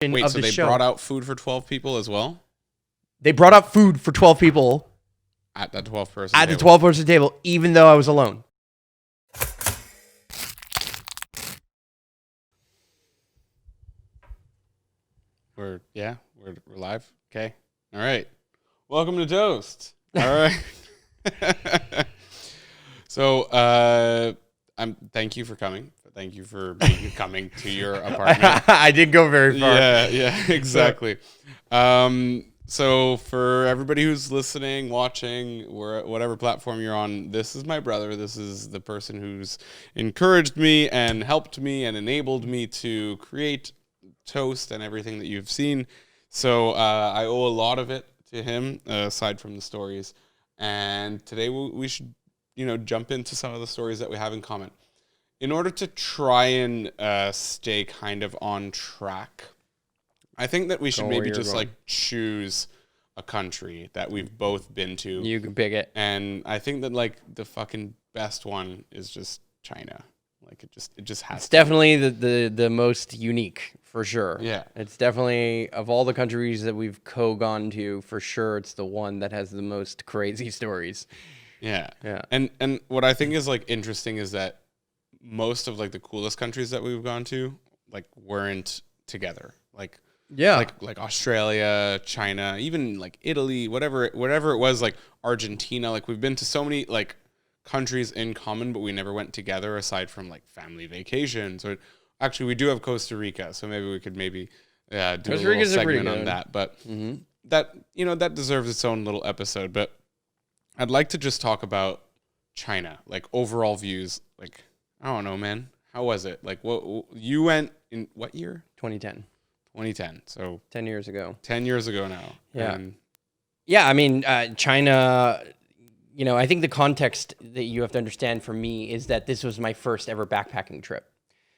Wait, of so the they show. brought out food for 12 people as well? They brought out food for 12 people At that 12-person at the table? 12-person table, even though I was alone. We're live? Okay. All right. Welcome to Toast. All right. So, thank you for coming. Thank you for coming to your apartment. I did go very far. Yeah, exactly. So for everybody who's listening, watching, whatever platform you're on, this is my brother. This is the person who's encouraged me and helped me and enabled me to create Toast and everything that you've seen. So I owe a lot of it to him, aside from the stories. And today we should, jump into some of the stories that we have in common. In order to try and stay kind of on track, I think that we should maybe just choose a country that we've both been to. You can pick it. And I think that the fucking best one is just China. It just has. It's definitely the most unique for sure. Yeah. It's definitely, of all the countries that we've gone to, for sure it's the one that has the most crazy stories. Yeah. Yeah. And what I think is interesting is that most of the coolest countries that we've gone to weren't together. Yeah. Like Australia, China, even Italy, whatever it was, Argentina. We've been to so many countries in common, but we never went together aside from family vacations. Or actually, we do have Costa Rica, so maybe we could do a little segment on that. But that deserves its own little episode. But I'd like to just talk about China, overall views. I don't know, man. How was it? What you went in what year? 2010. 2010. So 10 years ago. 10 years ago now. Yeah. Yeah, I mean, China, I think the context that you have to understand for me is that this was my first ever backpacking trip.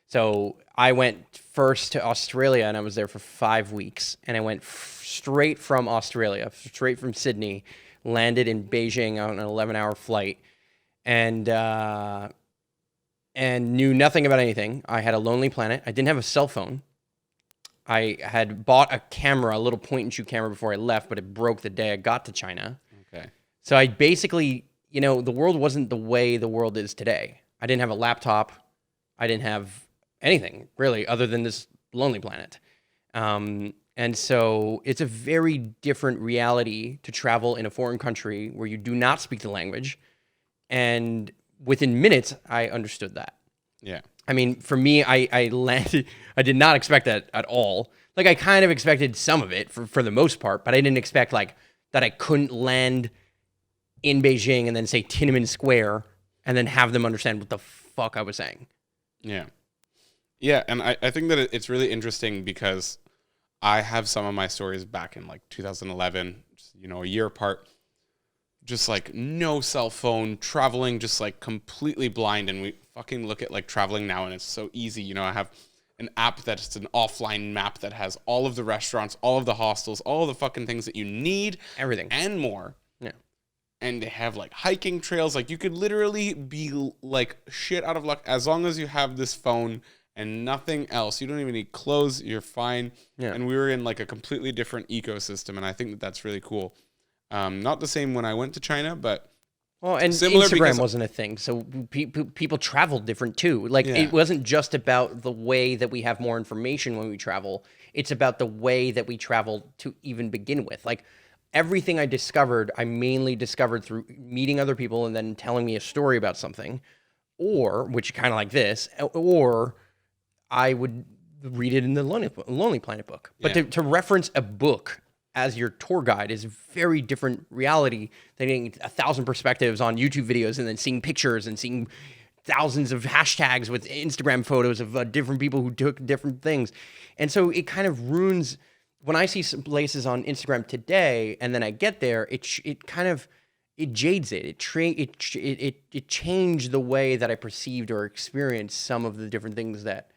So I went first to Australia and I was there for 5 weeks. And I went straight from Australia, straight from Sydney, landed in Beijing on an 11-hour flight and knew nothing about anything. I had a Lonely Planet. I didn't have a cell phone. I had bought a camera, a little point-and-shoot camera before I left, but it broke the day I got to China. Okay. So I basically, the world wasn't the way the world is today. I didn't have a laptop. I didn't have anything, really, other than this Lonely Planet. And so it's a very different reality to travel in a foreign country where you do not speak the language. And within minutes, I understood that. Yeah. I mean, for me, I landed, I did not expect that at all. I kind of expected some of it for the most part, but I didn't expect that I couldn't land in Beijing and then say Tiananmen Square and then have them understand what the fuck I was saying. Yeah. Yeah. And I think that it's really interesting because I have some of my stories back in 2011, a year apart, just no cell phone, traveling, just completely blind. And we fucking look at traveling now and it's so easy. I have an app that's an offline map that has all of the restaurants, all of the hostels, all of the fucking things that you need. Everything. And more. Yeah. And they have hiking trails. You could literally be shit out of luck as long as you have this phone and nothing else. You don't even need clothes. You're fine. Yeah. And we were in a completely different ecosystem. And I think that that's really cool. Not the same when I went to China, but and similar Instagram wasn't a thing, so people traveled different too. It wasn't just about the way that we have more information when we travel. It's about the way that we travel to even begin with. Everything I discovered, I mainly discovered through meeting other people and then telling me a story about something, or which kind of like this, or I would read it in the Lonely Planet book. But to reference a book as your tour guide is a very different reality than getting 1,000 perspectives on YouTube videos and then seeing pictures and seeing thousands of hashtags with Instagram photos of different people who took different things. And so it kind of ruins, when I see some places on Instagram today and then I get there, it jades it. It changed the way that I perceived or experienced some of the different things that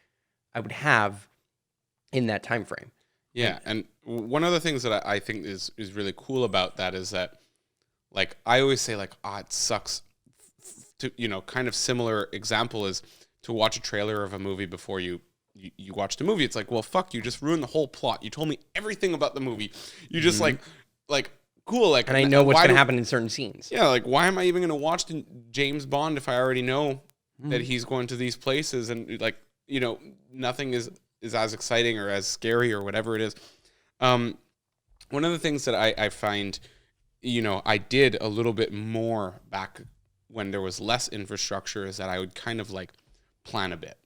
I would have in that time frame. Yeah, and one of the things that I think is really cool about that is that, I always say, it sucks to, kind of similar example is to watch a trailer of a movie before you you watched a movie. It's like, well, fuck, you just ruined the whole plot. You told me everything about the movie. You just like cool. Like, and I know what's going to happen in certain scenes. Yeah. Like, why am I even going to watch James Bond if I already know that he's going to these places and like, you know, nothing is as exciting or as scary or whatever it is. One of the things that I find, you know, I did a little bit more back when there was less infrastructure is that I would kind of like plan a bit.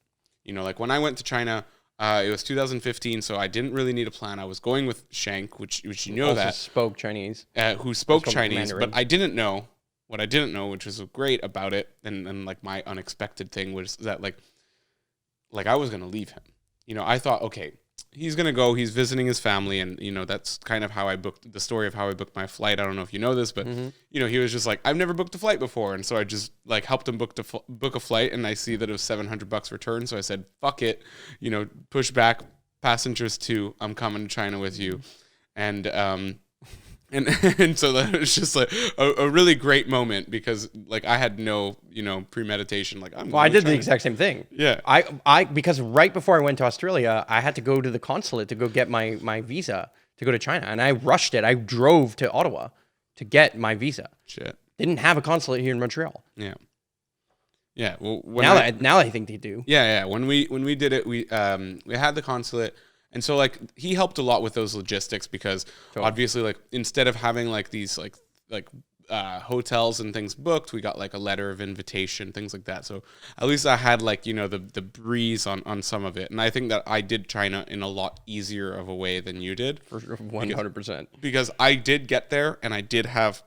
You know, like when I went to China, it was 2015, so I didn't really need a plan. I was going with Shank, which you know also that spoke Chinese, who spoke Chinese, Mandarin. but I didn't know what I didn't know, which was great about it, and like my unexpected thing was that like I was gonna leave him. You know, I thought, okay, he's gonna go. He's visiting his family, and you know that's kind of how I booked the story of how I booked my flight. I don't know if you know this, but you know he was just like, I've never booked a flight before, and so I just like helped him book a flight, and I see that it was $700 return, so I said, fuck it, you know, push back passengers too. I'm coming to China with you, and and so that was just like a really great moment because like I had no, you know, premeditation. Like I did the exact same thing. Yeah. I because right before I went to Australia, I had to go to the consulate to go get my visa to go to China, and I rushed it. I drove to Ottawa to get my visa. Shit. Didn't have a consulate here in Montreal. Yeah. Yeah. Well, now I think they do. Yeah. When we did it, we had the consulate. And so, like, he helped a lot with those logistics because obviously, like, instead of having, like, these, like hotels and things booked, we got, like, a letter of invitation, things like that. So at least I had, like, you know, the breeze on some of it. And I think that I did China in a lot easier of a way than you did. For 100%. Because I did get there and I did have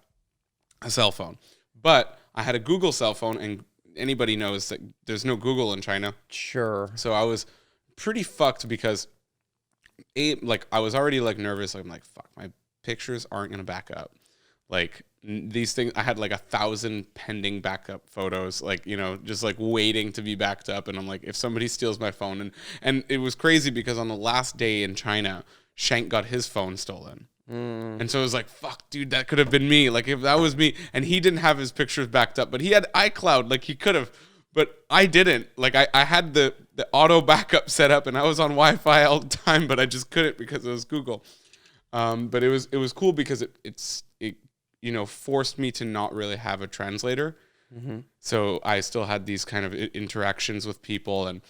a cell phone. But I had a Google cell phone, and anybody knows that there's no Google in China. Sure. So I was pretty fucked because... like I was already like nervous. I'm like, fuck, my pictures aren't gonna back up. Like these things, I had like 1,000 pending backup photos, like, you know, just like waiting to be backed up. And I'm like, if somebody steals my phone, and it was crazy because on the last day in China, Shank got his phone stolen. And so it was like, fuck, dude, that could have been me. Like if that was me, and he didn't have his pictures backed up, but he had iCloud, like he could have. But I didn't. Like I had the auto backup set up, and I was on Wi-Fi all the time, but I just couldn't because it was Google. But it was cool because it you know forced me to not really have a translator. So I still had these kind of interactions with people, and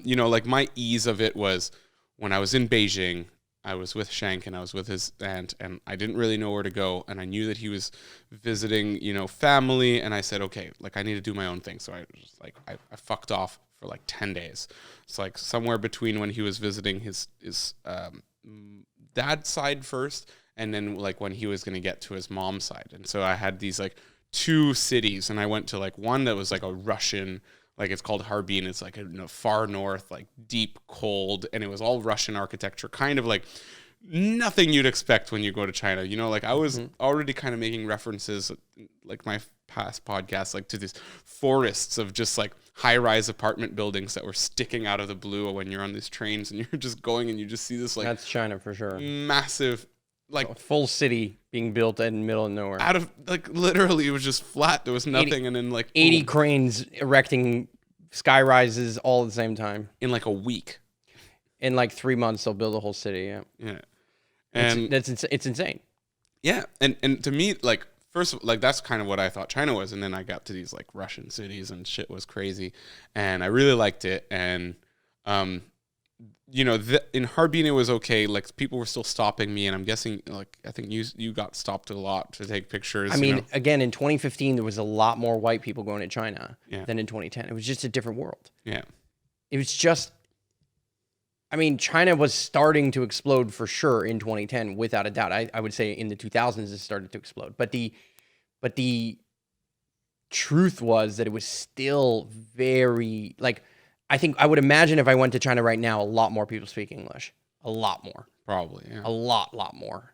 you know, like my ease of it was when I was in Beijing. I was with Shank and I was with his aunt, and I didn't really know where to go. And I knew that he was visiting, you know, family. And I said, okay, like I need to do my own thing. So I just like, I fucked off for like 10 days. It's like somewhere between when he was visiting his dad's side first, and then like when he was going to get to his mom's side. And so I had these like 2 cities, and I went to like one that was like a Russian, like it's called Harbin. It's like in the far north, like deep cold, and it was all Russian architecture, kind of like nothing you'd expect when you go to China. You know, like I was already kind of making references, like my past podcasts, like to these forests of just like high-rise apartment buildings that were sticking out of the blue when you're on these trains and you're just going and you just see this like that's China for sure, massive. Like a full city being built in the middle of nowhere. Out of like literally it was just flat. There was nothing, and then like 80 cranes erecting sky rises all at the same time. In like a week. In like 3 months they'll build a whole city, yeah. Yeah. And it's insane. Yeah. And to me, like first like that's kind of what I thought China was, and then I got to these like Russian cities and shit was crazy. And I really liked it. And you know, in Harbin it was okay. Like people were still stopping me, and I'm guessing, like I think you got stopped a lot to take pictures. I mean, again, in 2015 there was a lot more white people going to China than in 2010. It was just a different world. Yeah, it was just. I mean, China was starting to explode for sure in 2010, without a doubt. I would say in the 2000s it started to explode, but the truth was that it was still very like. I think I would imagine if I went to China right now, a lot more people speak English. A lot more. Probably, yeah. A lot more.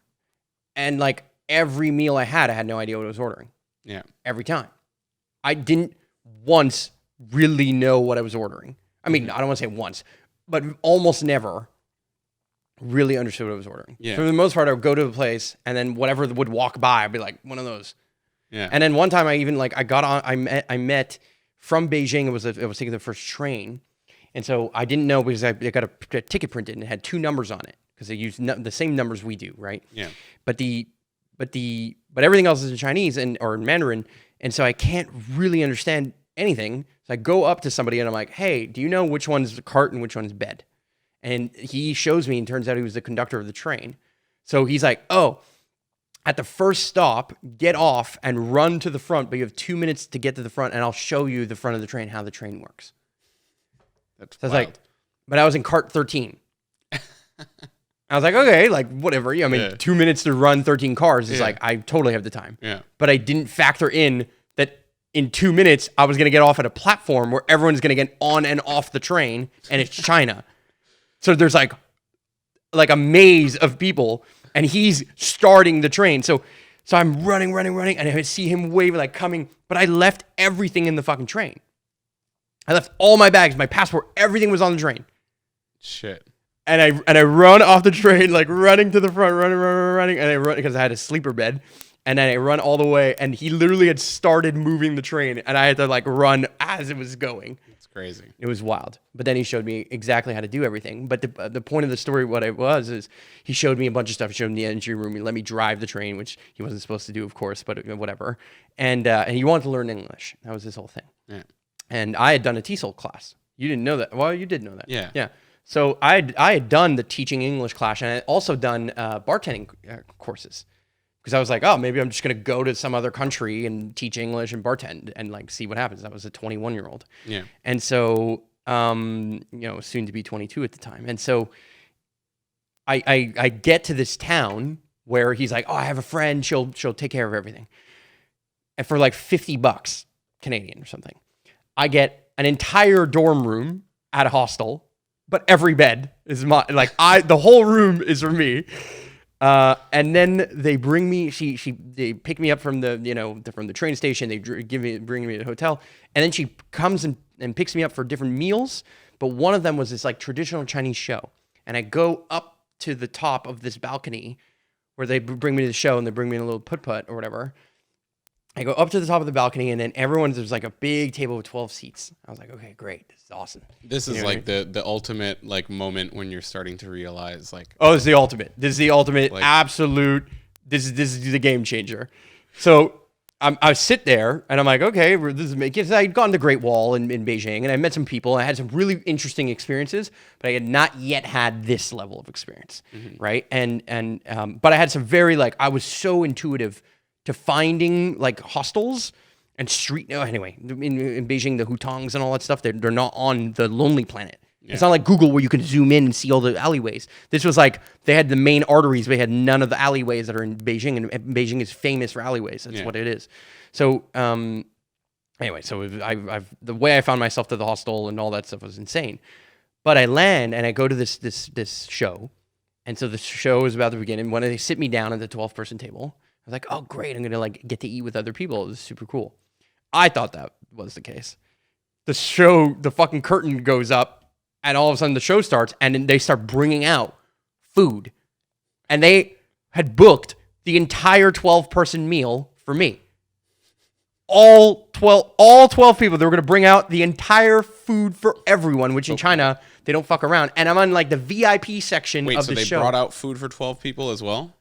And like every meal I had no idea what I was ordering. Yeah. Every time. I didn't once really know what I was ordering. I mean, I don't want to say once, but almost never really understood what I was ordering. Yeah. For the most part, I would go to a place and then whatever would walk by, I'd be like, one of those. Yeah. And then one time I even like, I got on, I met from Beijing, I was taking the first train. And so I didn't know because I got a ticket printed and it had 2 numbers on it because they use the same numbers we do, right? Yeah. But everything else is in Chinese or in Mandarin, and so I can't really understand anything. So I go up to somebody and I'm like, "Hey, do you know which one's the cart and which one's bed?" And he shows me, and turns out he was the conductor of the train. So he's like, "Oh, at the first stop, get off and run to the front, but you have 2 minutes to get to the front, and I'll show you the front of the train, how the train works." That's So I was wild. like, but I was in cart 13. I was like, okay, like whatever. Yeah, I mean, 2 minutes to run 13 cars is like, I totally have the time. Yeah. But I didn't factor in that in 2 minutes, I was going to get off at a platform where everyone's going to get on and off the train, and it's China. So there's like a maze of people, and he's starting the train. So I'm running, and I see him waving, like coming, but I left everything in the fucking train. I left all my bags, my passport, everything was on the train. Shit. And I run off the train, like running to the front, running, and I run because I had a sleeper bed, and then I run all the way, and he literally had started moving the train, and I had to like run as it was going. It's crazy. It was wild. But then he showed me exactly how to do everything. But the point of the story, what it was, is he showed me a bunch of stuff. He showed me the entry room. He let me drive the train, which he wasn't supposed to do, of course, but whatever. And he wanted to learn English. That was his whole thing. Yeah. And I had done a TESOL class. You didn't know that. Well, you did know that. Yeah. Yeah. So I had done the teaching English class, and I had also done bartending courses. Because I was like, oh, maybe I'm just going to go to some other country and teach English and bartend and like see what happens. That was a 21-year-old. Yeah. And so, soon to be 22 at the time. And so I get to this town where he's like, oh, I have a friend. She'll take care of everything. And for like $50 Canadian or something, I get an entire dorm room at a hostel, but every bed is the whole room is for me. And then they bring me. They pick me up from the train station. They bring me to the hotel, and then she comes and picks me up for different meals. But one of them was this like traditional Chinese show, and I go up to the top of this balcony where they bring me to the show, and they bring me in a little put or whatever. I go up to the top of the balcony, and then there's like a big table with 12 seats. I was like, okay, great. This is awesome. This is like the ultimate like moment when you're starting to realize like, oh, this is the ultimate. This is the ultimate, like, absolute. This is the game changer. So I sit there, and I'm like, okay, this is because I'd gone to Great Wall in Beijing, and I met some people. And I had some really interesting experiences, but I had not yet had this level of experience, right? But I had some very I was so intuitive to finding like hostels and anyway, in Beijing, the hutongs and all that stuff, they're not on the Lonely Planet. Yeah. It's not like Google where you can zoom in and see all the alleyways. This was like, they had the main arteries, but they had none of the alleyways that are in Beijing, and Beijing is famous for alleyways. That's what it is. So, anyway, so the way I found myself to the hostel and all that stuff was insane. But I land and I go to this show. And so the show is about to begin. And when they sit me down at the 12-person table, I was like, oh, great. I'm going to get to eat with other people. It was super cool. I thought that was the case. The fucking curtain goes up, and all of a sudden the show starts, and then they start bringing out food. And they had booked the entire 12-person meal for me. All 12 people, they were going to bring out the entire food for everyone, which in China, they don't fuck around. And I'm on the VIP section of the show. Wait, so they brought out food for 12 people as well?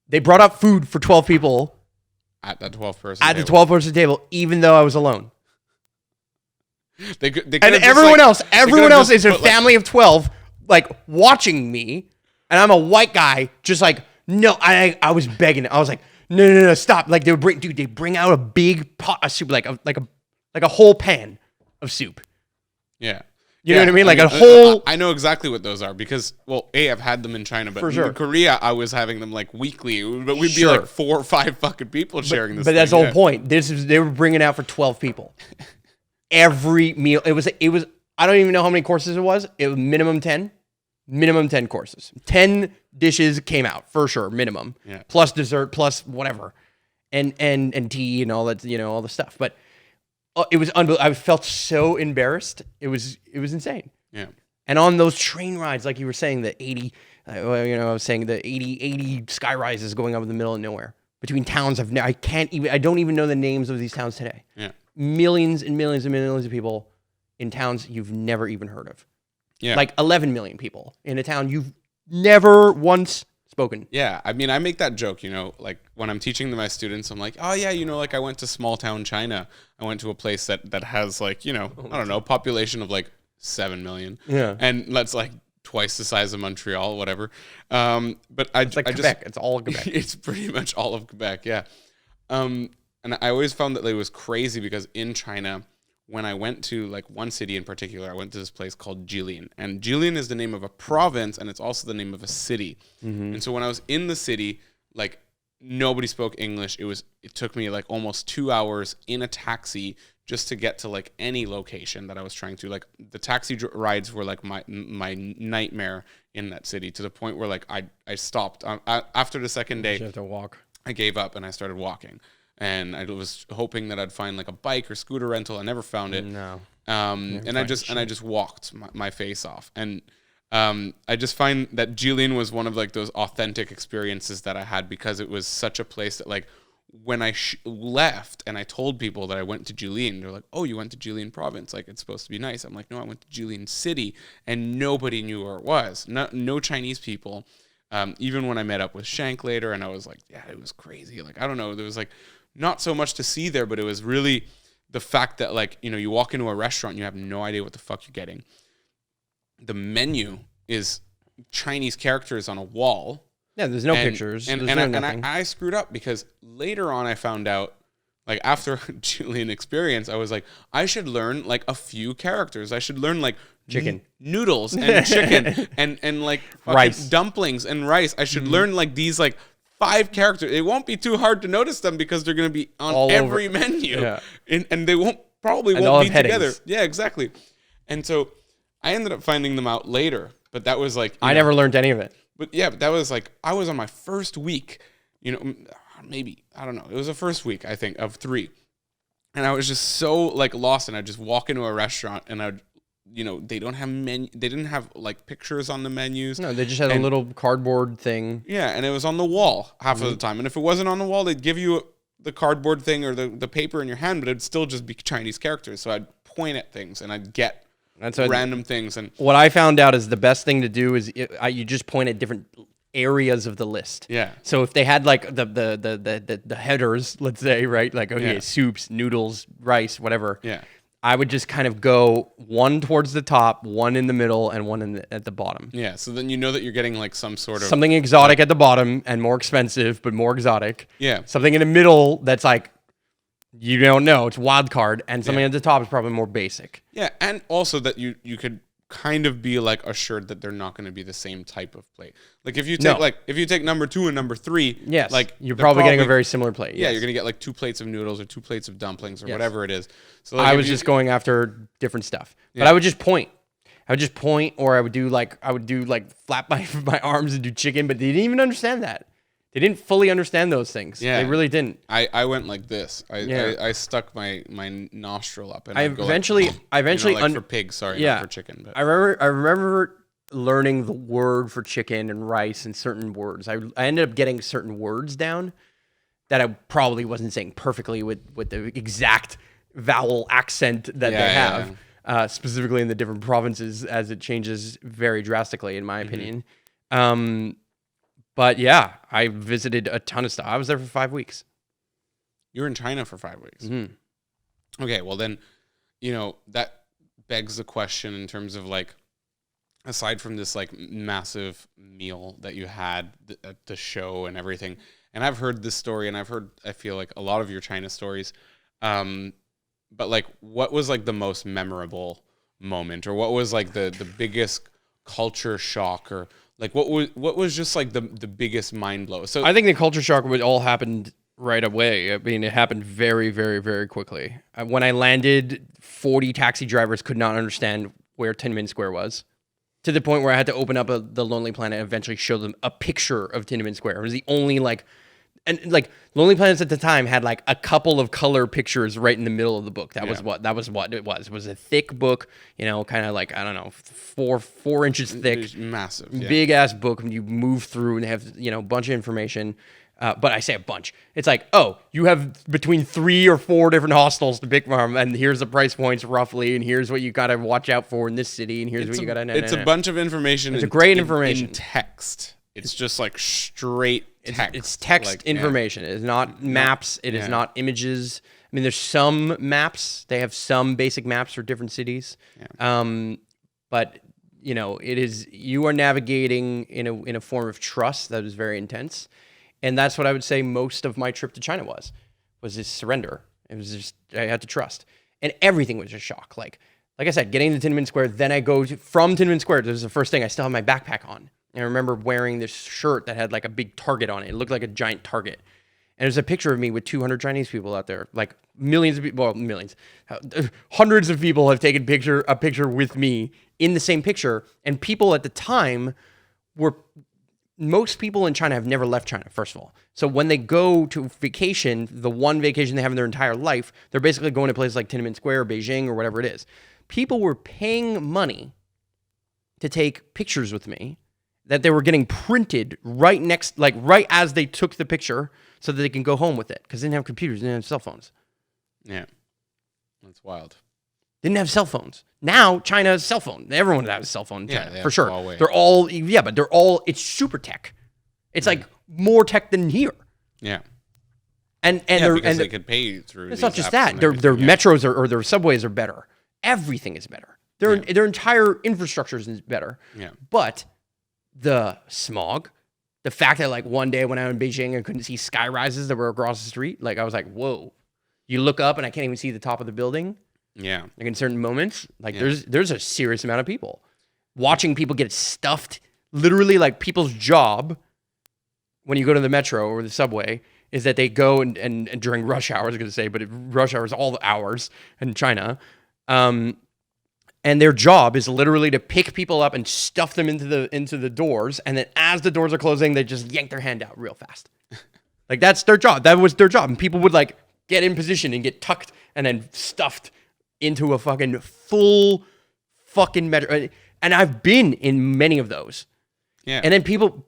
They brought out food for 12 people at that 12-person table. The 12-person table, even though I was alone. They and everyone else is a family of 12, watching me, and I'm a white guy, just no. I was begging. I was like, no, stop! They bring out a big pot of soup, like a whole pan of soup. Yeah. You know what I mean? A whole... I know exactly what those are because, I've had them in China, but in Korea, I was having them, weekly. But we'd be, 4 or 5 fucking people sharing this But that's the whole point. They were bringing out for 12 people. Every meal... It was... I don't even know how many courses it was. It was minimum 10. Minimum 10 courses. 10 dishes came out, for sure, minimum. Yeah. Plus dessert, plus whatever. And tea and all that, all the stuff. But... it was unbelievable. I felt so embarrassed. It was insane. Yeah. And on those train rides, like you were saying, the 80, I was saying the 80 sky rises going up in the middle of nowhere between towns. I don't even know the names of these towns today. Yeah. Millions and millions and millions of people in towns you've never even heard of. Yeah. Like 11 million people in a town you've never once spoken. Yeah, I mean, I make that joke, like when I'm teaching to my students, I'm like, oh yeah, like I went to small town China. I went to a place that has like, I don't know, population of like 7 million. Yeah. And that's like twice the size of Montreal, whatever. But It's like Quebec. It's all Quebec. It's pretty much all of Quebec, yeah. And I always found that it was crazy because in China, when I went to like one city in particular, I went to this place called Jilin. And Jilin is the name of a province, and it's also the name of a city. Mm-hmm. And so when I was in the city, like nobody spoke English. It took me like almost 2 hours in a taxi just to get to like any location that I was trying to. Like the taxi rides were like my nightmare in that city, to the point where like I stopped. After the second day, you have to walk. I gave up and I started walking. And I was hoping that I'd find like a bike or scooter rental. I never found it. No. And I just walked my face off. And I just find that Jilin was one of like those authentic experiences that I had, because it was such a place that like when I left and I told people that I went to Jilin, they're like, "Oh, you went to Jilin province? Like it's supposed to be nice." I'm like, "No, I went to Jilin city," and nobody knew where it was. No Chinese people. Even when I met up with Shank later, and I was like, "Yeah, it was crazy." Like I don't know, there was like not so much to see there, but it was really the fact that like, you walk into a restaurant, you have no idea what the fuck you're getting. The menu is Chinese characters on a wall. Yeah, there's no pictures. And I screwed up, because later on I found out, like after Julian experience, I was like, I should learn like a few characters. I should learn like chicken, noodles and chicken and like rice, dumplings and rice. I should learn like these like 5 characters. It won't be too hard to notice them, because they're going to be on all every menu. Yeah. And they won't be together. Yeah, exactly. And so I ended up finding them out later, but that was like, I never learned any of it. But yeah, but that was like, I was on my first week, maybe, I don't know. It was the first week, I think, of 3. And I was just so like lost, and I'd just walk into a restaurant and I'd, they didn't have like pictures on the menus. No, they just had a little cardboard thing. Yeah, and it was on the wall half of the time. And if it wasn't on the wall, they'd give you the cardboard thing or the paper in your hand, but it'd still just be Chinese characters. So I'd point at things and I'd get random things. And what I found out is the best thing to do is you just point at different areas of the list. Yeah. So if they had like the headers, let's say, right? Like, okay, soups, noodles, rice, whatever. Yeah. I would just kind of go one towards the top, one in the middle, and one at the bottom. Yeah, so then you know that you're getting like some sort of... something exotic at the bottom and more expensive, but more exotic. Yeah. Something in the middle that's like, you don't know, it's wild card, and something at the top is probably more basic. Yeah, and also that you could kind of be like assured that they're not going to be the same type of plate. Like if you take number 2 and number 3, yes, like you're probably getting a very similar plate. Yeah, yes. you're going to get like 2 plates of noodles or 2 plates of dumplings or whatever it is. So like I was just going after different stuff, but I would just point. Or I would do like flap my arms and do chicken, but they didn't even understand that. They didn't fully understand those things. Yeah, they really didn't. I went like this. I stuck my nostril up, and I eventually for pig, sorry, not for chicken. But I remember learning the word for chicken and rice and certain words. I ended up getting certain words down that I probably wasn't saying perfectly with the exact vowel accent that they have, specifically in the different provinces, as it changes very drastically, in my opinion. But yeah, I visited a ton of stuff. I was there for 5 weeks. You were in China for 5 weeks. Mm-hmm. Okay, well then, that begs the question in terms of like, aside from this like massive meal that you had at the show and everything, and I've heard this story, and I feel like a lot of your China stories, but like, what was like the most memorable moment, or what was like the biggest culture shock, or like what was just like the biggest mind blow? So I think the culture shock would all happened right away. I mean, it happened very, very, very quickly. When I landed, 40 taxi drivers could not understand where Tiananmen Square was, to the point where I had to open up the Lonely Planet and eventually show them a picture of Tiananmen Square. It was the only Lonely Planets at the time had like a couple of color pictures right in the middle of the book. That was what it was. It was a thick book, kind of like, I don't know, 4 inches thick, massive, big ass book. When you move through and they have, a bunch of information. But I say a bunch. It's like, oh, you have between 3 or 4 different hostels to pick from, and here's the price points roughly, and here's what you got to watch out for in this city, and here's what you got to... It's a bunch of information. It's a great information. In text. It's just like straight text. It's text information. It is not maps. It is not images. I mean, there's some maps. They have some basic maps for different cities. Yeah. But, you know, you are navigating in a form of trust that is very intense. And that's what I would say most of my trip to China was this surrender. It was just, I had to trust. And everything was a shock. Like I said, getting to Tiananmen Square, then I go from Tiananmen Square. This was the first thing. I still have my backpack on. And I remember wearing this shirt that had like a big target on it. It looked like a giant target. And there's a picture of me with 200 Chinese people out there. Like millions of people, well, millions. Hundreds of people have taken a picture with me in the same picture. And people at the time most people in China have never left China, first of all. So when they go to vacation, the one vacation they have in their entire life, they're basically going to places like Tiananmen Square or Beijing or whatever it is. People were paying money to take pictures with me that they were getting printed right as they took the picture so that they can go home with it. Because they didn't have computers, they didn't have cell phones. Yeah. That's wild. Didn't have cell phones. Now China has a cell phone. Everyone has a cell phone in China, for sure. Huawei. They're all, it's super tech. It's like more tech than here. Yeah. And they could pay through. It's not just that. Their metros or their subways are better. Everything is better. Their entire infrastructure is better. Yeah. But the smog, the fact that like one day when I was in Beijing I couldn't see sky rises that were across the street, like I was like, whoa. You look up and I can't even see the top of the building. Yeah. Like in certain moments, like there's a serious amount of people. Watching people get stuffed, literally like people's job when you go to the metro or the subway is that they go and during rush hours, I was going to say, but rush hours, all the hours in China, and their job is literally to pick people up and stuff them into the doors, and then as the doors are closing, they just yank their hand out real fast. Like that's their job. That was their job, and people would like get in position and get tucked and then stuffed into a fucking full fucking metro. And I've been in many of those. Yeah. And then people,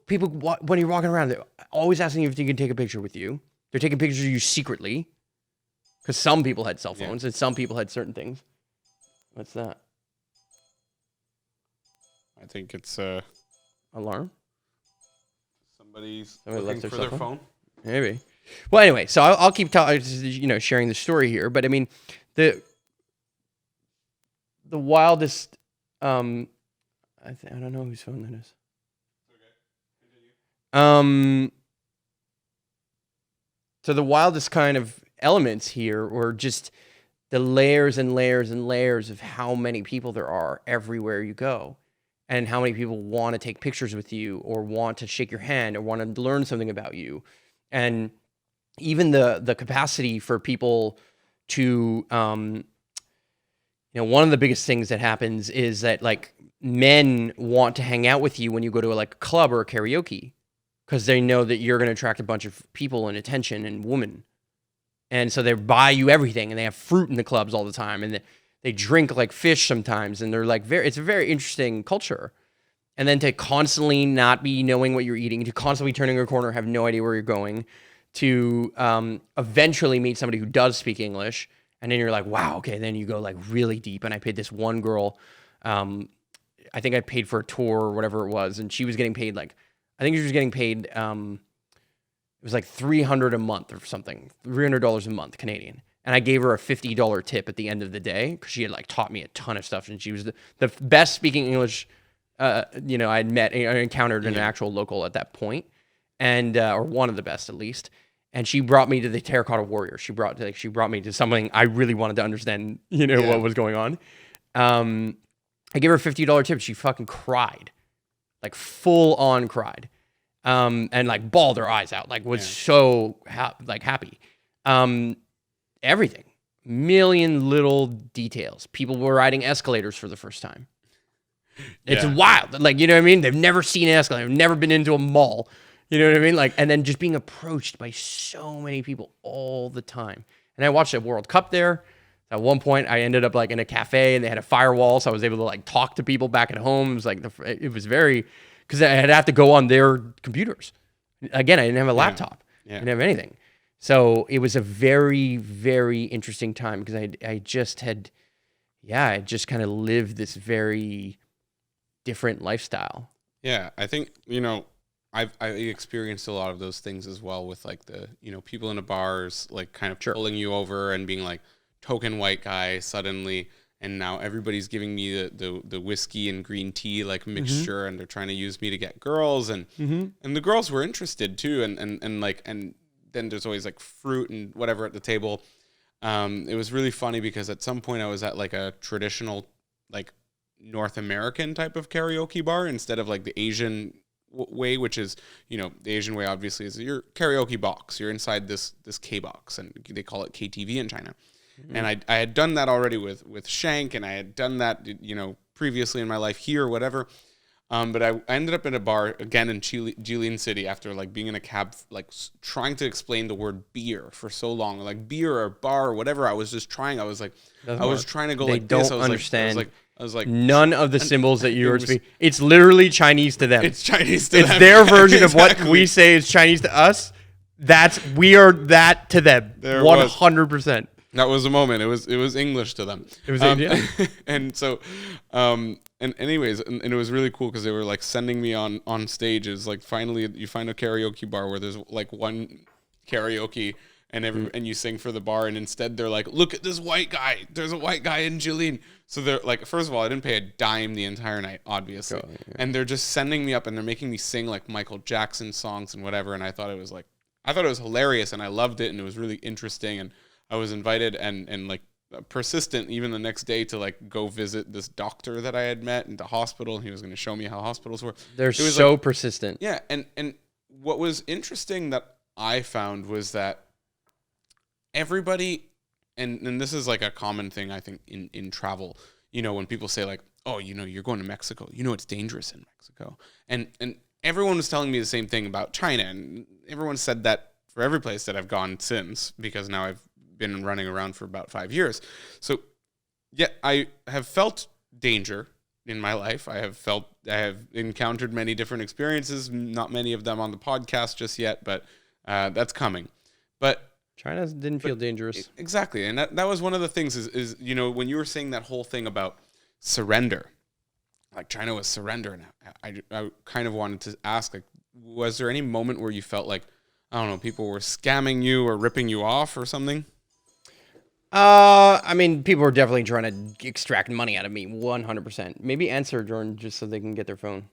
when you're walking around, they're always asking you if you can take a picture with you. They're taking pictures of you secretly. Because some people had cell phones and some people had certain things. What's that? I think it's alarm. Somebody's Somebody looking for their phone. Maybe. Well, anyway, so I'll keep sharing the story here. But I mean, the wildest. I don't know whose phone that is. Okay. So the wildest kind of elements here were just the layers and layers and layers of how many people there are everywhere you go, and how many people want to take pictures with you or want to shake your hand or want to learn something about you, and even the capacity for people to one of the biggest things that happens is that like men want to hang out with you when you go to a club or a karaoke because they know that you're going to attract a bunch of people and attention and women. And so they buy you everything, and they have fruit in the clubs all the time, and they drink like fish sometimes, and they're like it's a very interesting culture. And then to constantly not be knowing what you're eating, to constantly turning a corner, have no idea where you're going, to eventually meet somebody who does speak English. And then you're like, wow, okay. Then you go like really deep. And I paid this one girl, I think I paid for a tour or whatever it was. And she was getting paid it was like $300 a month or something, $300 a month Canadian. And I gave her a $50 tip at the end of the day because she had like taught me a ton of stuff. And she was the best speaking English, I'd met, I encountered an actual local at that point, and or one of the best at least. And she brought me to the Terracotta Warrior. She brought me to something I really wanted to understand, what was going on. I gave her a $50 tip. She fucking cried, like full on cried, and like bawled her eyes out, like was so happy. Everything, million little details. People were riding escalators for the first time. It's wild. Like, you know what I mean? They've never seen an escalator. They've never been into a mall. You know what I mean? Like, and then just being approached by so many people all the time. And I watched a World Cup there. At one point, I ended up like in a cafe, and they had a firewall, so I was able to like talk to people back at home. It was like it was very, because I'd have to go on their computers. Again, I didn't have a laptop, Yeah. I didn't have anything. So it was a very, very interesting time because I just had, I just kind of lived this very different lifestyle. Yeah, I think, I experienced a lot of those things as well with like the, people in the bars, like kind of pulling you over and being like token white guy suddenly. And now everybody's giving me the whiskey and green tea like mixture, and they're trying to use me to get girls, and the girls were interested too, and then there's always like fruit and whatever at the table. It was really funny because at some point I was at like a traditional like North American type of karaoke bar instead of like the Asian way, which is, the Asian way obviously is your karaoke box. You're inside this K box, and they call it KTV in China. And I had done that already with Shank, and I had done that, previously in my life here or whatever. But I ended up in a bar again in Jilin City after like being in a cab, like trying to explain the word beer for so long, like beer or bar or whatever. I was just trying. I was like, I was trying to go like this. They don't understand. I was like, none of the symbols that you were speaking. It's literally Chinese to them. It's Chinese to them. It's their version of what we say is Chinese to us. We are that to them. 100%. That was a moment. It was English to them. It was Indian. And so, and anyways, and it was really cool because they were like sending me on stages. Like finally, you find a karaoke bar where there's like one karaoke and you sing for the bar, and instead they're like, look at this white guy. There's a white guy in Jilin. So they're like, first of all, I didn't pay a dime the entire night, obviously, and they're just sending me up and they're making me sing like Michael Jackson songs and whatever. And I thought it was hilarious, and I loved it, and it was really interesting, and I was invited and like persistent even the next day to like go visit this doctor that I had met in the hospital, and he was going to show me how hospitals work. They're so persistent. Yeah, and what was interesting that I found was that everybody, and this is like a common thing I think in travel, when people say like, oh, you're going to Mexico, it's dangerous in Mexico, and everyone was telling me the same thing about China, and everyone said that for every place that I've gone since, because now I've been running around for about 5 years. So yeah, I have felt danger in my life. I have encountered many different experiences, not many of them on the podcast just yet, but that's coming. But China didn't feel dangerous. Exactly. And that was one of the things is when you were saying that whole thing about surrender, like China was surrender, and I kind of wanted to ask, like, was there any moment where you felt like, I don't know, people were scamming you or ripping you off or something? I mean, people were definitely trying to extract money out of me, 100%. Maybe answer, Jordan, just so they can get their phone.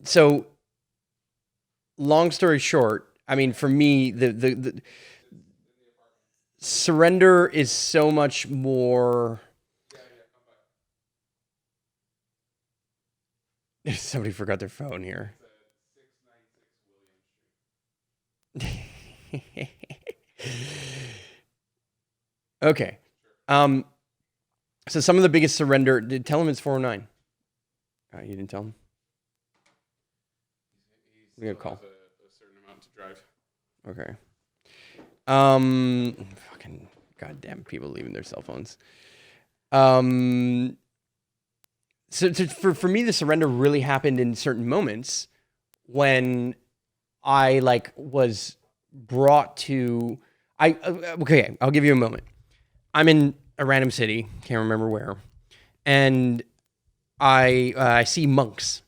So long story short, I mean, for me, the surrender is so much more. Somebody forgot their phone here. Okay. So some of the biggest surrender. Tell him it's 409. You didn't tell him? We got a call. A certain amount to drive. Okay. Fucking goddamn people leaving their cell phones. So for me, the surrender really happened in certain moments when I like was brought to. Okay, I'll give you a moment. I'm in a random city, can't remember where, and I see monks,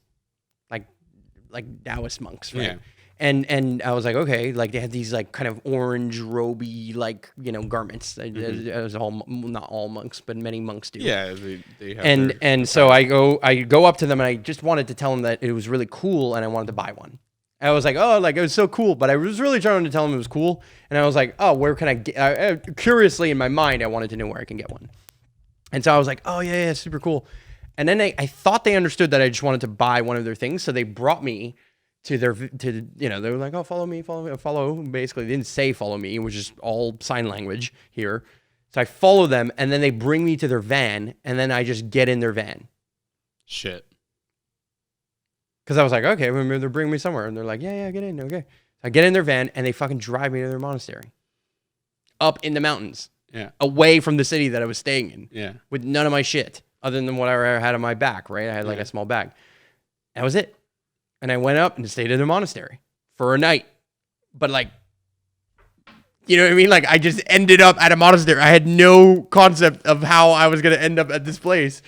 like Taoist monks, right? Yeah. And I was like, okay, like they had these like kind of orange roby like garments. It was not all monks, but many monks do. Yeah, they have and so I go up to them and I just wanted to tell them that it was really cool and I wanted to buy one. I was like, oh, like it was so cool, but I was really trying to tell them it was cool, and I was like, oh, where can I get? Curiously in my mind, I wanted to know where I can get one, and so I was like, oh yeah, super cool. And then I thought they understood that I just wanted to buy one of their things, so they brought me to they were like, oh, follow me, follow. Basically, they didn't say follow me, it was just all sign language here. So I follow them, and then they bring me to their van, and then I just get in their van. Shit. Because I was like, okay, maybe they're bringing me somewhere, and they're like, yeah, get in, okay. So I get in their van, and they fucking drive me to their monastery, up in the mountains, Yeah. away from the city that I was staying in, Yeah. with none of my shit. other than whatever I had on my back, right? I had like a small bag. That was it. And I went up and stayed in a monastery for a night. But like, you know what I mean? Like I just ended up at a monastery. I had no concept of how I was going to end up at this place.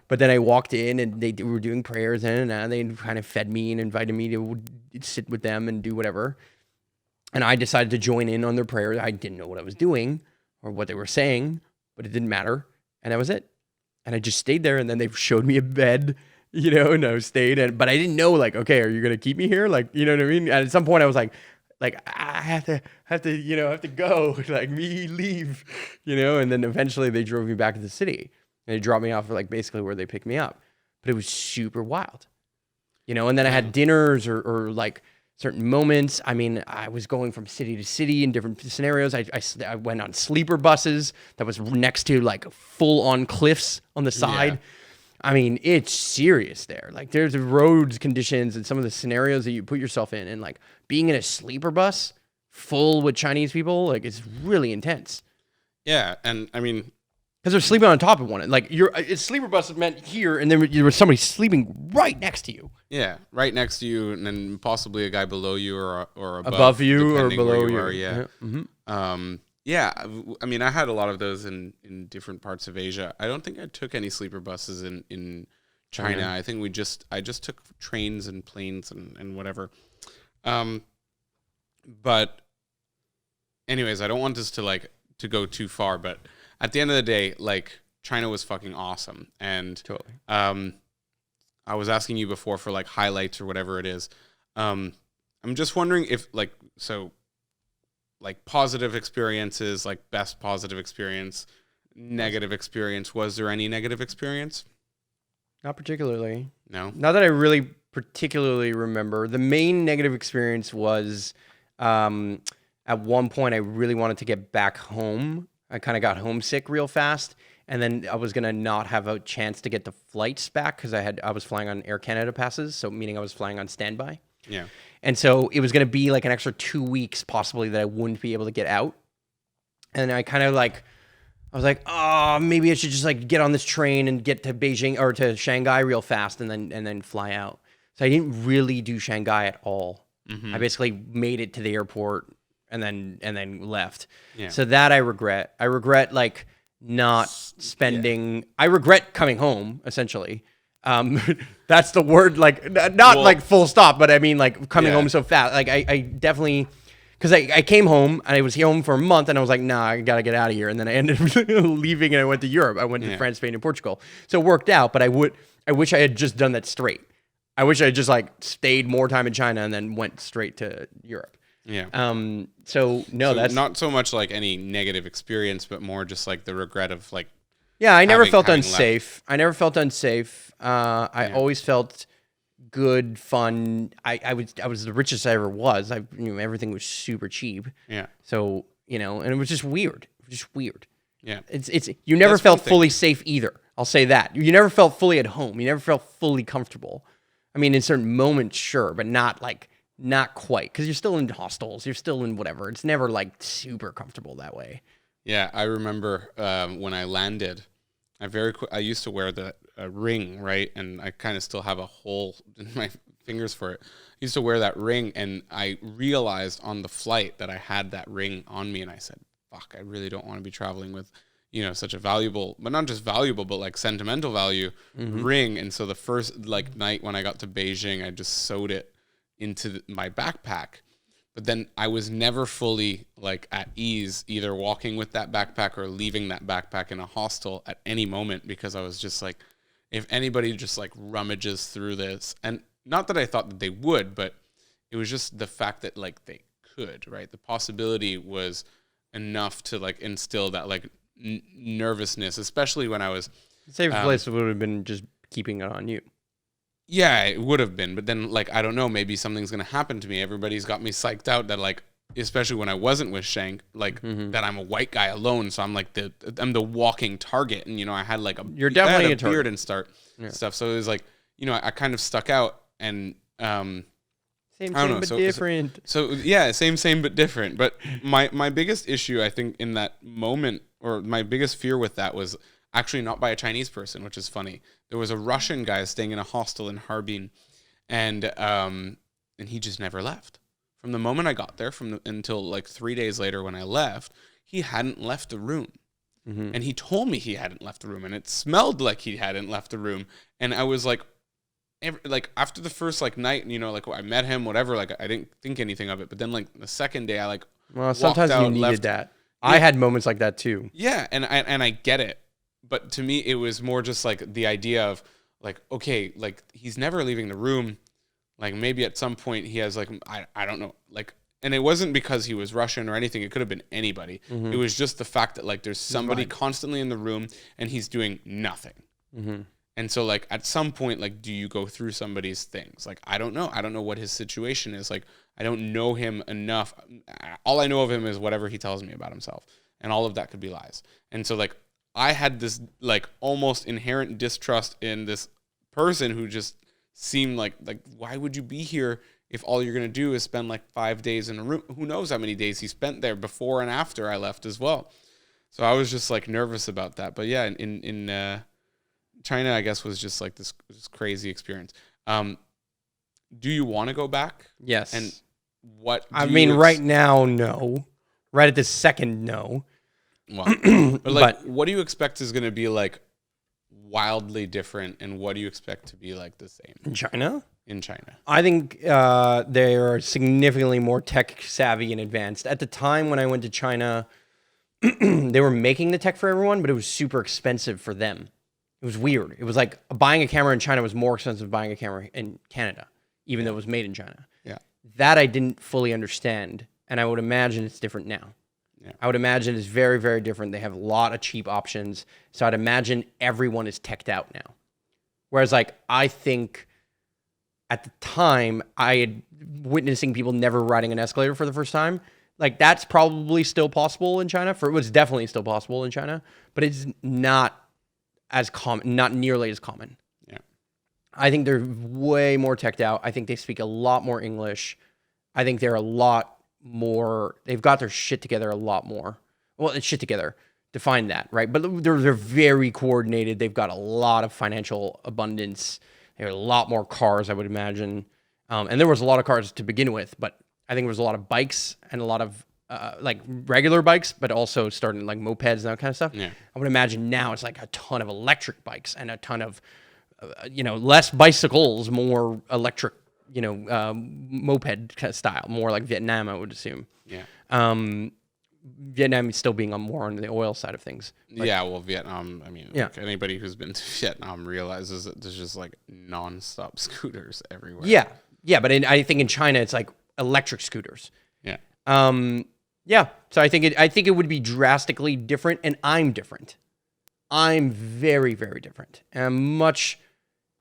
But then I walked in and they were doing prayers and they kind of fed me and invited me to sit with them and do whatever. And I decided to join in on their prayers. I didn't know what I was doing or what they were saying, but it didn't matter. And that was it. And I just stayed there. And then they showed me a bed, and I stayed. But I didn't know, like, okay, are you going to keep me here? Like, you know what I mean? And at some point I was like, I have to go, like me leave, and then eventually they drove me back to the city and they dropped me off like basically where they picked me up, but it was super wild, and then I had dinners or like certain moments. I mean, I was going from city to city in different scenarios. I went on sleeper buses that was next to like full on cliffs on the side. Yeah. I mean, it's serious there. Like there's roads conditions and some of the scenarios that you put yourself in, and like being in a sleeper bus full with Chinese people, like it's really intense. Yeah, and I mean, because they're sleeping on top of one. Like it's sleeper bus meant here, and then there was somebody sleeping right next to you. Yeah, right next to you, and then possibly a guy below you or above you or below you. Yeah. Mm-hmm. Yeah, I mean, I had a lot of those in different parts of Asia. I don't think I took any sleeper buses in China. I think I just took trains and planes and whatever. But anyways, I don't want this to go too far, but at the end of the day, like China was fucking awesome. And totally. I was asking you before for like highlights or whatever it is. I'm just wondering if like positive experiences, like best positive experience, negative experience. Was there any negative experience? Not particularly. No? Not that I really particularly remember. The main negative experience was at one point I really wanted to get back home. I kind of got homesick real fast. And then I was going to not have a chance to get the flights back because I was flying on Air Canada passes. So meaning I was flying on standby. Yeah. And so it was going to be like an extra 2 weeks possibly that I wouldn't be able to get out. And I kind of I was like, oh, maybe I should just like get on this train and get to Beijing or to Shanghai real fast and then fly out. So I didn't really do Shanghai at all. Mm-hmm. I basically made it to the airport and then left. Yeah. So that I regret. I regret like not spending. Yeah. I regret coming home essentially. That's the word, like not like full stop, but I mean like coming home so fast. Like I definitely, because I came home and I was home for a month and I was like, nah, I gotta get out of here. And then I ended up leaving and I went to Europe. I went to France, Spain, and Portugal. So it worked out, but I wish I had just done that straight. I wish I had just like stayed more time in China and then went straight to Europe. Yeah. So that's not so much like any negative experience, but more just like the regret of like. Yeah, I never felt unsafe. I never felt unsafe. I always felt good, fun. I was the richest I ever was. Everything was super cheap. Yeah. So, and it was just weird. Yeah. It's you never felt fully safe either. I'll say that. You never felt fully at home. You never felt fully comfortable. I mean, in certain moments, sure, but not quite, because you're still in hostels. You're still in whatever. It's never like super comfortable that way. Yeah, I remember when I landed, I used to wear the ring, right? And I kind of still have a hole in my fingers for it. I used to wear that ring, and I realized on the flight that I had that ring on me, and I said, fuck, I really don't want to be traveling with, such a valuable, but not just valuable, but like sentimental value ring. And so the first like night when I got to Beijing, I just sewed it into my backpack. But then I was never fully like at ease either walking with that backpack or leaving that backpack in a hostel at any moment, because I was just like, if anybody just like rummages through this, and not that I thought that they would, but it was just the fact that like they could, right? The possibility was enough to like instill that like nervousness, especially when I was. The safest place would have been just keeping it on you. Yeah, it would have been. But then, like, I don't know, maybe something's going to happen to me. Everybody's got me psyched out that, like, especially when I wasn't with Shank, like, that I'm a white guy alone. So I'm, like, I'm the walking target. And, I had, like, You're definitely a beard and stuff. So it was, like, I kind of stuck out. And, same, but different. So, yeah, same, but different. But my biggest issue, I think, in that moment, or my biggest fear with that was Actually, not by a Chinese person, which is funny. There was a Russian guy staying in a hostel in Harbin, and he just never left. From the moment I got there, until like 3 days later when I left, he hadn't left the room. Mm-hmm. And he told me he hadn't left the room, and it smelled like he hadn't left the room. And I was like, after the first like night, you know, like I met him, whatever, like I didn't think anything of it. But then like the second day, I like sometimes walked out, you needed left. that. I had moments like that too. Yeah, and I get it, but to me it was more just like the idea of like, okay, like he's never leaving the room. Like maybe at some point he has like I don't know, like, and it wasn't because he was Russian or anything. It could have been anybody. Mm-hmm. It was just the fact that like there's somebody constantly in the room and he's doing nothing. Mm-hmm. And so like at some point, like, do you go through somebody's things? Like, I don't know. I don't know what his situation is. Like, I don't know him enough. All I know of him is whatever he tells me about himself. And all of that could be lies. And so like I had this like almost inherent distrust in this person who just seemed like why would you be here if all you're going to do is spend like 5 days in a room? Who knows how many days he spent there before and after I left as well. So I was just like nervous about that. But yeah, in China, I guess, was just like this crazy experience. Do you want to go back? Yes. And what? Right now, no. Right at this second, no. Well, but like, what do you expect is going to be like wildly different, and what do you expect to be like the same in China? In China, I think they are significantly more tech savvy and advanced. At the time when I went to China, they were making the tech for everyone, but it was super expensive for them. It was weird. It was like buying a camera in China was more expensive than buying a camera in Canada, even though it was made in China. Yeah. That I didn't fully understand, and I would imagine it's different now. Yeah. I would imagine it's very, very different. They have a lot of cheap options, so I'd imagine everyone is teched out now. Whereas, like, I think at the time, I had witnessing people never riding an escalator for the first time. Like, that's probably still possible in China. It was definitely still possible in China, but it's not as common, not nearly as common. Yeah. I think they're way more teched out. I think they speak a lot more English. I think they're a lot more, they've got their shit together a lot more. Well, it's shit together. Define that, right? But they're very coordinated. They've got a lot of financial abundance. There are a lot more cars, I would imagine. And there was a lot of cars to begin with, but I think there was a lot of bikes and a lot of like regular bikes, but also starting like mopeds and that kind of stuff. Yeah. I would imagine now it's like a ton of electric bikes and a ton of, less bicycles, more electric, moped kind of style, more like Vietnam, I would assume. Yeah. Vietnam is still being more on the oil side of things. Yeah, well, Vietnam, I mean, like anybody who's been to Vietnam realizes that there's just like nonstop scooters everywhere. Yeah, but I think in China it's like electric scooters. Yeah. Yeah, so I think it would be drastically different, and I'm different. I'm very, very different. And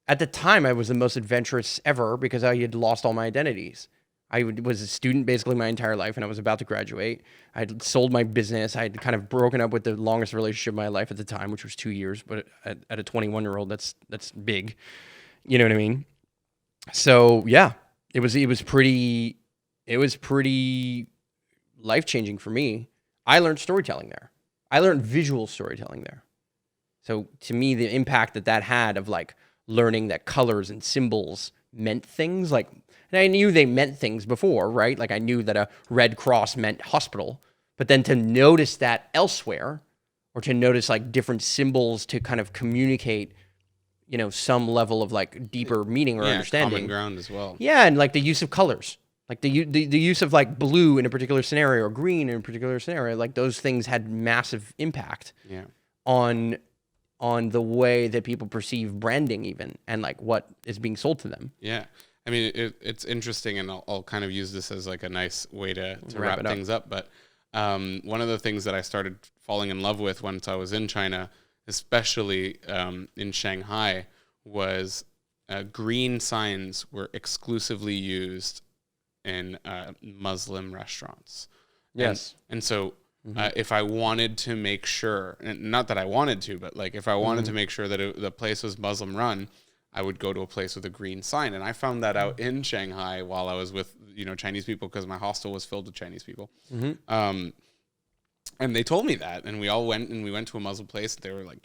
at the time, I was the most adventurous ever because I had lost all my identities. I was a student basically my entire life, and I was about to graduate. I had sold my business. I had kind of broken up with the longest relationship of my life at the time, which was 2 years. But at a 21-year-old, that's big. You know what I mean? So yeah, it was pretty life-changing for me. I learned storytelling there. I learned visual storytelling there. So to me, the impact that had of like learning that colors and symbols meant things, like, and I knew they meant things before, right? Like I knew that a Red Cross meant hospital, but then to notice that elsewhere, or to notice like different symbols to kind of communicate, some level of like deeper meaning or understanding. Common ground as well. Yeah, and like the use of colors. Like the use of like blue in a particular scenario or green in a particular scenario, like those things had massive impact on the way that people perceive branding even, and like what is being sold to them. Yeah. I mean, it's interesting, and I'll kind of use this as like a nice way to wrap things up. But one of the things that I started falling in love with once I was in China, especially in Shanghai, was green signs were exclusively used in Muslim restaurants. Yes. And so if I wanted to make sure, and not that I wanted to, but like if I wanted to make sure that the place was Muslim run, I would go to a place with a green sign. And I found that out in Shanghai while I was with, Chinese people, because my hostel was filled with Chinese people. And they told me that, and we all went to a Muslim place. They were like,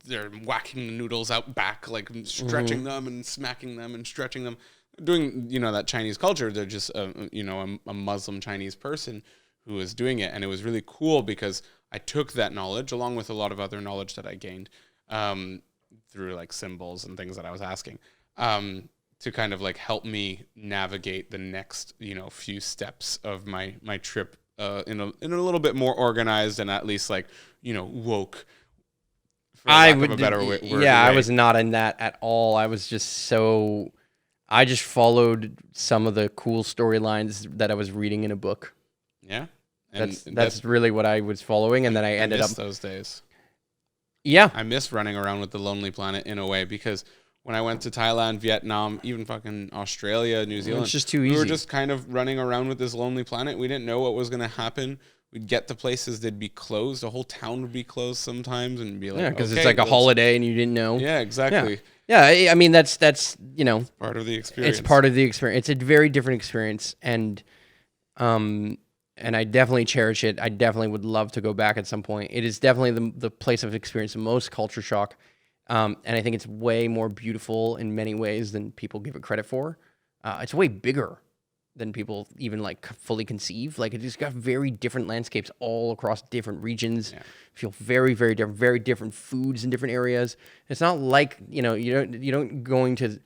they're whacking the noodles out back, like stretching them and smacking them and stretching them, doing, that Chinese culture. They're just, a Muslim Chinese person who was doing it. And it was really cool because I took that knowledge along with a lot of other knowledge that I gained through like symbols and things that I was asking to kind of like help me navigate the next, few steps of my trip in a little bit more organized and at least like, woke. I was not in that at all. I just followed some of the cool storylines that I was reading in a book. Yeah. And that's really what I was following, and then I ended up those days. Yeah. I miss running around with the Lonely Planet in a way, because when I went to Thailand, Vietnam, even fucking Australia, New Zealand, it's just too easy. We were just kind of running around with this Lonely Planet. We didn't know what was going to happen. We'd get to places, they'd be closed. The whole town would be closed sometimes, and be like, because it's like a holiday and you didn't know. Yeah, exactly. Yeah, I mean that's part of the experience. It's part of the experience. It's a very different experience, and I definitely cherish it. I definitely would love to go back at some point. It is definitely the place I've experienced the most culture shock, and I think it's way more beautiful in many ways than people give it credit for. It's way bigger than people even like fully conceive. Like, it's got very different landscapes all across different regions. Yeah. Feel very, very different, very different foods in different areas. It's not like, you don't going to,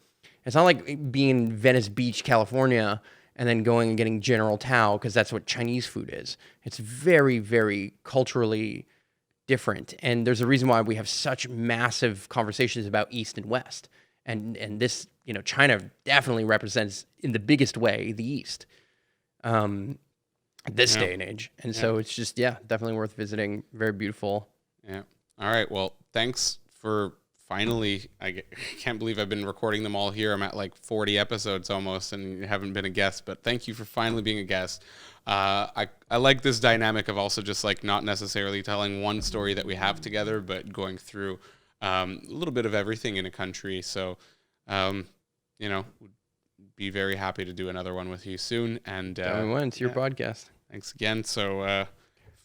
it's not like being in Venice Beach, California, and then going and getting General Tao, because that's what Chinese food is. It's very, very culturally different. And there's a reason why we have such massive conversations about East and West. And this, China definitely represents in the biggest way the East, this day and age. And so it's just, definitely worth visiting. Very beautiful. Yeah. All right. Well, thanks for finally, I can't believe I've been recording them all here. I'm at like 40 episodes almost and you haven't been a guest, but thank you for finally being a guest. I like this dynamic of also just like not necessarily telling one story that we have together, but going through a little bit of everything in a country. So, be very happy to do another one with you soon. And it's your podcast. Thanks again. So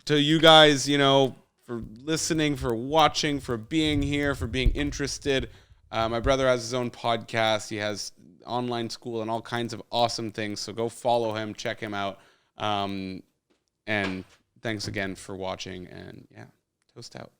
to you guys, for listening, for watching, for being here, for being interested. My brother has his own podcast. He has online school and all kinds of awesome things. So go follow him, check him out. And thanks again for watching. And toast out.